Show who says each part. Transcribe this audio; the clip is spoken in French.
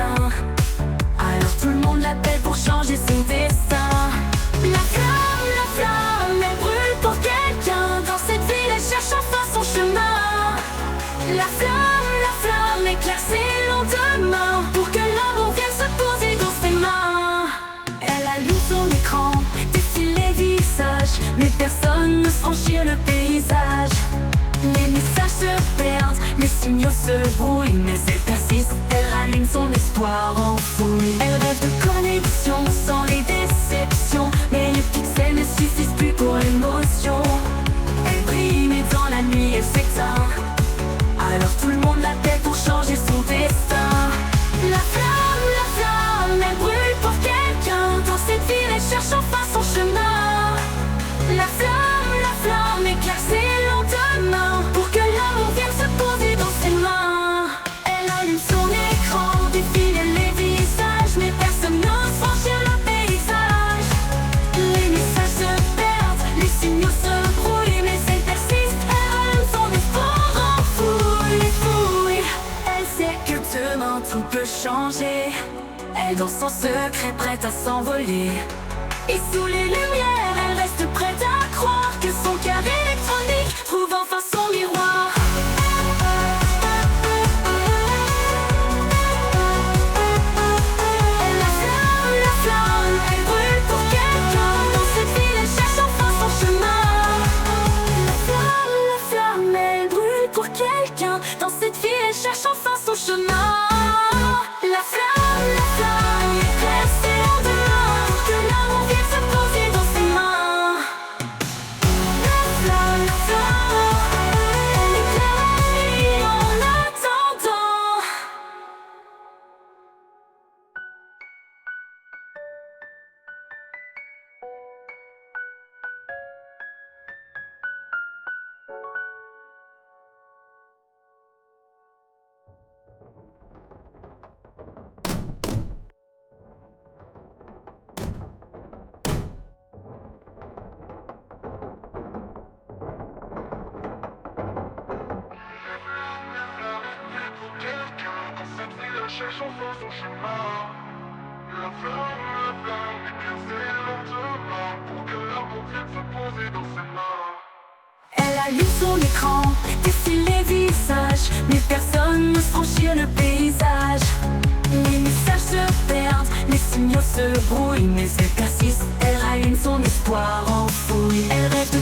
Speaker 1: destin. Alors tout le monde l'appelle pour changer son destin. La flamme, elle brûle pour quelqu'un. Dans cette ville, elle cherche enfin son chemin. La flamme éclaire ses lendemains pour que l'amour vienne se poser dans ses mains. Elle allume son écran, défile les visages, mais personne ne franchit le paysage. Les messages se perdent, les signaux se brouillent, mais elle persiste, elle rallume son espoir enfoui. Elle rêve de connexion sans les déceptions, mais les pixels ne suffisent plus pour l'émotion. Elle brille mais dans la nuit elle s'éteint. Alors tout le monde l'appelle pour changer son destin. La flamme, elle brûle pour quelqu'un. Dans cette ville elle cherche enfin son chemin. La flamme éclaire ses lendemains pour que l'amour vienne se poser dans ses mains. Elle allume son écran, défile les visages, mais personne n'ose franchir le paysage. Les messages se perdent, les signaux se brouillent, mais elle persiste, elle rallume son espoir enfoui. Elle sait que demain tout peut changer. Elle dans son secret prête à s'envoler. Et sous les lumières, elle reste prête à croire que son cœur électronique trouve enfin son miroir. La flamme, elle brûle pour quelqu'un. Dans cette ville, elle cherche enfin son chemin. La flamme, elle brûle pour quelqu'un. Dans cette ville, elle cherche enfin son chemin. La flamme éclaire ses lendemains pour que l'amour vienne se poser dans ses mains. La flamme, elle éclaire la nuit en attendant.
Speaker 2: Cherche enfin son chemin. La flamme éclaire ses lendemains pour que l'amour vienne se poser dans ses mains.
Speaker 1: Elle allume son écran, défile les visages, mais personne n'ose franchir le paysage. Les messages se perdent, les signaux se brouillent, mais elle persiste, elle rallume son espoir enfoui. Elle rêve de